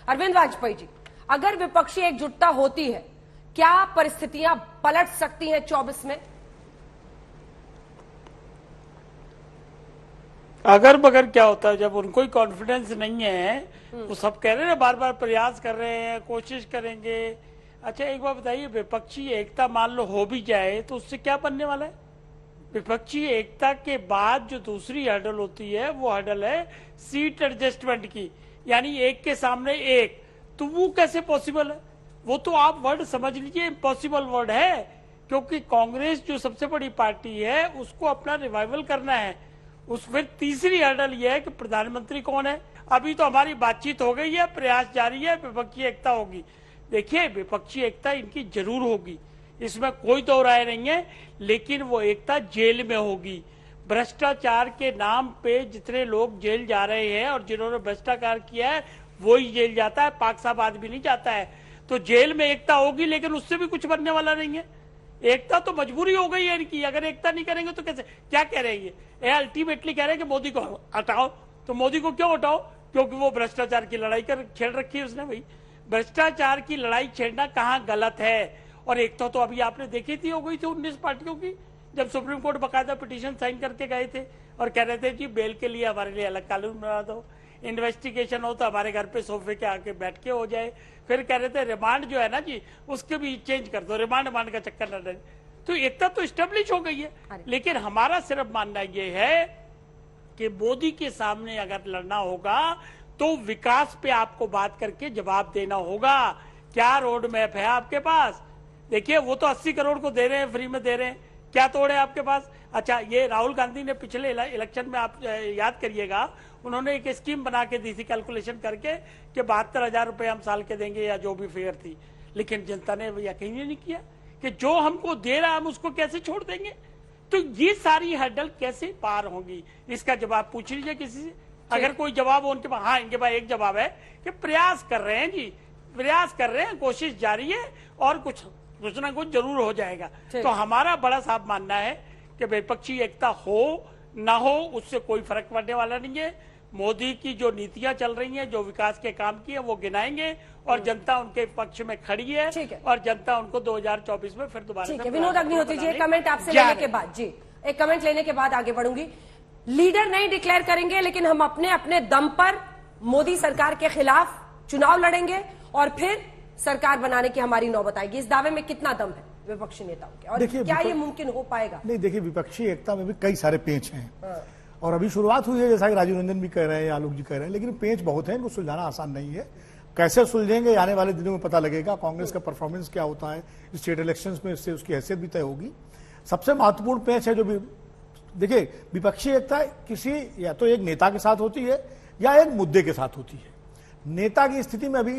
अरविंद वाजपेयी जी, अगर विपक्षी एकजुटता होती है, क्या परिस्थितियां पलट सकती हैं 24 में? अगर मगर क्या होता है, जब उनको ही कॉन्फिडेंस नहीं है, वो सब कह रहे हैं बार बार प्रयास कर रहे हैं, कोशिश करेंगे। अच्छा एक बात बताइए, विपक्षी एकता मान लो हो भी जाए तो उससे क्या बनने वाला है? विपक्षी एकता के बाद जो दूसरी हर्डल होती है वो हर्डल है सीट एडजस्टमेंट की, यानी एक के सामने एक। तो वो कैसे पॉसिबल है? वो तो आप वर्ड समझ लीजिए इम्पॉसिबल वर्ड है, क्योंकि कांग्रेस जो सबसे बड़ी पार्टी है उसको अपना रिवाइवल करना है। उस फिर तीसरी हर्डल यह है कि प्रधानमंत्री कौन है। अभी तो हमारी बातचीत हो गई है, प्रयास जारी है, विपक्षी एकता होगी। देखिए विपक्षी एकता इनकी जरूर होगी, इसमें कोई दो राय नहीं है, लेकिन वो एकता जेल में होगी। भ्रष्टाचार के नाम पे जितने लोग जेल जा रहे हैं और जिन्होंने भ्रष्टाचार किया है वही जेल जाता है, पाक साहब आदमी नहीं जाता है। तो जेल में एकता होगी, लेकिन उससे भी कुछ बनने वाला नहीं है। एकता तो मजबूरी हो गई है इनकी, अगर एकता नहीं करेंगे तो कैसे? क्या कह रहे हैं ये अल्टीमेटली कह रहे हैं कि मोदी को हटाओ। तो मोदी को क्यों हटाओ? क्योंकि वो भ्रष्टाचार की लड़ाई कर छेड़ रखी है उसने। भाई भ्रष्टाचार की लड़ाई छेड़ना कहाँ गलत है? और एकता तो अभी आपने देखी थी, हो गई थी 19 पार्टियों की, जब सुप्रीम कोर्ट बकायदा पिटीशन साइन करके गए थे और कह रहे थे जी बेल के लिए हमारे लिए अलग कानून बना दो, इन्वेस्टिगेशन हो तो हमारे घर पे सोफे के आके बैठ के हो जाए। फिर कह रहे थे रिमांड जो है ना जी उसके भी चेंज कर दो, रिमांड का चक्कर न रहे। तो एकता तो स्टेब्लिश हो गई है, लेकिन हमारा सिर्फ मानना यह है कि मोदी के सामने अगर लड़ना होगा तो विकास पे आपको बात करके जवाब देना होगा। क्या रोड मैप है आपके पास? देखिए वो तो 80 करोड़ को दे रहे हैं, फ्री में दे रहे हैं, क्या तोड़ है आपके पास? अच्छा ये राहुल गांधी ने पिछले इलेक्शन में आप याद करिएगा, उन्होंने एक स्कीम बना के दी थी कैलकुलेशन करके कि 72,000 रुपए हम साल के देंगे या जो भी फेयर थी, लेकिन जनता ने यकीन नहीं किया कि जो हमको दे रहा है हम उसको कैसे छोड़ देंगे। तो ये सारी हर्डल कैसे पार होंगी, इसका जवाब पूछ लीजिए किसी से। अगर कोई जवाब हो उनके पास, हाँ इनके पास एक जवाब है कि प्रयास कर रहे हैं जी, प्रयास कर रहे हैं, कोशिश जारी है और कुछ ना कुछ जरूर हो जाएगा। तो हमारा बड़ा साफ मानना है कि विपक्षी एकता हो ना हो उससे कोई फर्क पड़ने वाला नहीं है। मोदी की जो नीतियां चल रही हैं, जो विकास के काम किए वो गिनाएंगे और जनता उनके पक्ष में खड़ी है और जनता उनको 2024 में फिर दोबारा। विनोद अग्निहोत्री जी एक कमेंट आपसे लेने के बाद, जी एक कमेंट लेने के बाद आगे बढ़ूंगी। लीडर नहीं डिक्लेयर करेंगे, लेकिन हम अपने अपने दम पर मोदी सरकार के खिलाफ चुनाव लड़ेंगे और फिर सरकार बनाने की हमारी नौबत आएगी। इस दावे में कितना दम है विपक्षी नेताओं के, और क्या ये मुमकिन हो पाएगा? नहीं देखिए, विपक्षी एकता में भी कई सारे पेंच हैं और अभी शुरुआत हुई है, जैसा कि राजीव रंजन भी कह रहे हैं, आलोक जी कह रहे हैं, लेकिन पेंच बहुत है, इनको सुलझाना आसान नहीं है। कैसे सुलझेंगे आने वाले दिनों में पता लगेगा। कांग्रेस का परफॉर्मेंस क्या होता है स्टेट इलेक्शंस में, इससे उसकी हैसियत भी तय होगी। सबसे महत्वपूर्ण पेंच है जो भी, देखिए विपक्षी एकता किसी या तो एक नेता के साथ होती है या एक मुद्दे के साथ होती है। नेता की स्थिति में अभी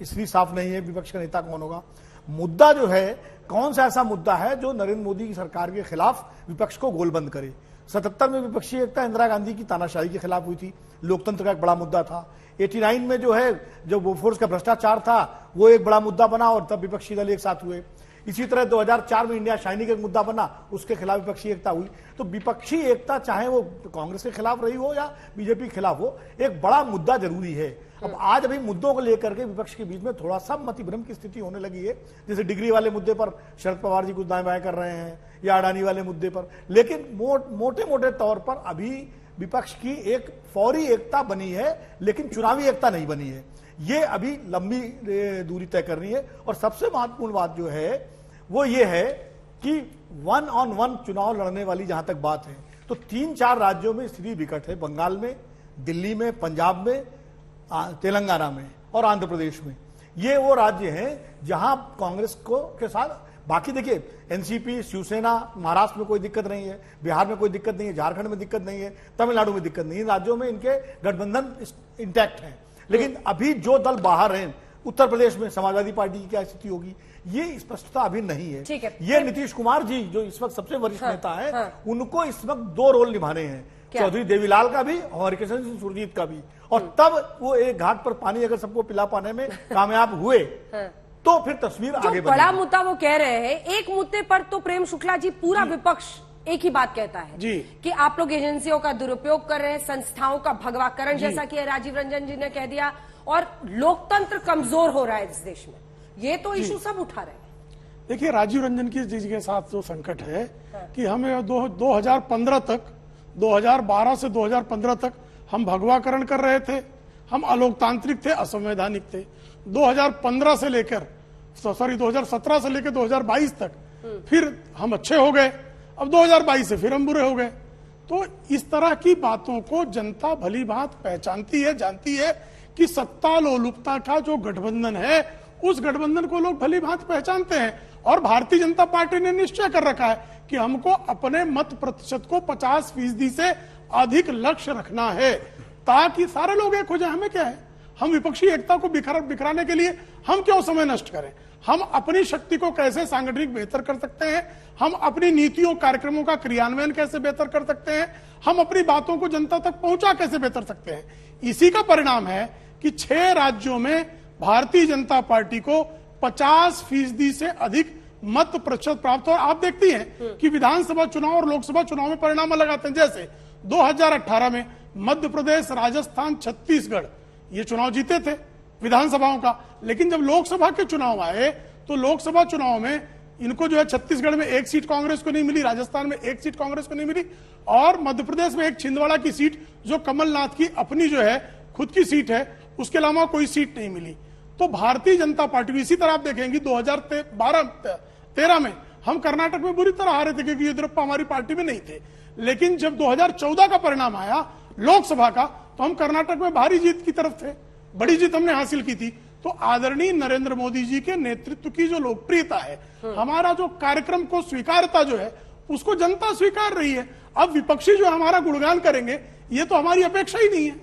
इसलिए साफ नहीं है विपक्ष का नेता कौन होगा। मुद्दा जो है, कौन सा ऐसा मुद्दा है जो नरेंद्र मोदी की सरकार के खिलाफ विपक्ष को गोलबंद करे। 77 में विपक्षी एकता इंदिरा गांधी की तानाशाही के खिलाफ हुई थी, लोकतंत्र का एक बड़ा मुद्दा था। 89 में जो है, जो बोफोर्स का भ्रष्टाचार था वो एक बड़ा मुद्दा बना और तब विपक्षी दल एक साथ हुए। इसी तरह 2004 में इंडिया शाइनिंग एक मुद्दा बना, उसके खिलाफ विपक्षी एकता हुई। तो विपक्षी एकता चाहे वो कांग्रेस के खिलाफ रही हो या बीजेपी के खिलाफ हो, एक बड़ा मुद्दा जरूरी है। अब आज अभी मुद्दों को लेकर के विपक्ष के बीच में थोड़ा सा मतिभ्रम की स्थिति होने लगी है। जैसे डिग्री वाले मुद्दे पर शरद पवार जी कुछ दाएं बाएं कर रहे हैं या अडानी वाले मुद्दे पर, लेकिन मोटे मोटे तौर पर अभी विपक्ष की एक फौरी एकता बनी है, लेकिन चुनावी एकता नहीं बनी है। ये अभी लंबी दूरी तय करनी है। और सबसे महत्वपूर्ण बात जो है वो ये है कि 1-on-1 चुनाव लड़ने वाली जहां तक बात है, तो 3-4 राज्यों में स्थिति विकट है। बंगाल में, दिल्ली में, पंजाब में, तेलंगाना में और आंध्र प्रदेश में। ये वो राज्य हैं जहां कांग्रेस को के साथ, बाकी देखिए एनसीपी, शिवसेना, महाराष्ट्र में कोई दिक्कत नहीं है, बिहार में कोई दिक्कत नहीं है, झारखंड में दिक्कत नहीं है, तमिलनाडु में दिक्कत नहीं है। इन राज्यों में इनके गठबंधन इंटैक्ट है। लेकिन अभी जो दल बाहर हैं, उत्तर प्रदेश में समाजवादी पार्टी की क्या स्थिति होगी, ये स्पष्टता अभी नहीं है। ये नीतीश कुमार जी जो इस वक्त सबसे वरिष्ठ नेता है, उनको इस वक्त 2 रोल निभाने हैं, चौधरी देवीलाल का भी और हरिकिशन सिंह सुरजीत का भी। और तब वो एक घाट पर पानी अगर सबको पिला पाने में कामयाब हुए तो फिर तस्वीर आगे बढ़ेगी। बड़ा मुद्दा वो कह रहे हैं, एक मुद्दे पर तो प्रेम शुक्ला जी पूरा विपक्ष एक ही बात कहता है जी कि आप लोग एजेंसियों का दुरुपयोग कर रहे हैं, संस्थाओं का भगवाकरण, जैसा कि राजीव रंजन जी ने कह दिया, और लोकतंत्र कमजोर हो रहा है इस देश में। ये तो इशू सब उठा रहे हैं। देखिए, राजीव रंजन की जी के साथ जो संकट है कि हमें 2015 तक, 2012 से 2015 तक हम भगवाकरण कर रहे थे, हम अलोकतांत्रिक थे, असंवैधानिक थे। 2017 से लेकर 2022 तक फिर हम अच्छे हो गए, अब 2022 से फिर हम बुरे हो गए। तो इस तरह की बातों को जनता भली भांति पहचानती है, जानती है कि सत्ता लोलुपता का जो गठबंधन है, उस गठबंधन को लोग भली भांति पहचानते हैं। और भारतीय जनता पार्टी ने निश्चय कर रखा है कि हमको अपने मत प्रतिशत को 50% से अधिक लक्ष्य रखना है, ताकि सारे लोग एक हो जाए। हमें क्या है, हम विपक्षी एकता को बिखराने के लिए हम क्यों समय नष्ट करें? हम अपनी शक्ति को कैसे सांगठनिक बेहतर कर सकते हैं, हम अपनी नीतियों कार्यक्रमों का क्रियान्वयन कैसे बेहतर कर सकते हैं, हम अपनी बातों को जनता तक पहुंचा कैसे बेहतर सकते हैं। इसी का परिणाम है कि 6 राज्यों में भारतीय जनता पार्टी को 50% से अधिक मत प्रतिशत प्राप्त हो। आप देखती हैं कि विधानसभा चुनाव और लोकसभा चुनाव में परिणाम अलग आते हैं। जैसे 2018 में मध्य प्रदेश, राजस्थान, छत्तीसगढ़ ये चुनाव जीते थे विधानसभाओं का, लेकिन जब लोकसभा के चुनाव आए तो लोकसभा चुनाव में इनको जो है छत्तीसगढ़ में 1 सीट कांग्रेस को नहीं मिली, राजस्थान में 1 सीट कांग्रेस को नहीं मिली, और मध्य प्रदेश में एक छिंदवाड़ा की सीट जो कमलनाथ की अपनी जो है खुद की सीट है, उसके अलावा कोई सीट नहीं मिली। तो भारतीय जनता पार्टी इसी तरह आप देखेंगे 2013 में हम कर्नाटक में बुरी तरह हारे थे क्योंकि येदियुरप्पा हमारी पार्टी में नहीं थे। लेकिन जब 2014 का परिणाम आया लोकसभा का, तो हम कर्नाटक में भारी जीत की तरफ थे, बड़ी जीत हमने हासिल की थी। तो आदरणीय नरेंद्र मोदी जी के नेतृत्व की जो लोकप्रियता है, हमारा जो कार्यक्रम को स्वीकारता जो है, उसको जनता स्वीकार रही है। अब विपक्षी जो हमारा गुणगान करेंगे, ये तो हमारी अपेक्षा ही नहीं है।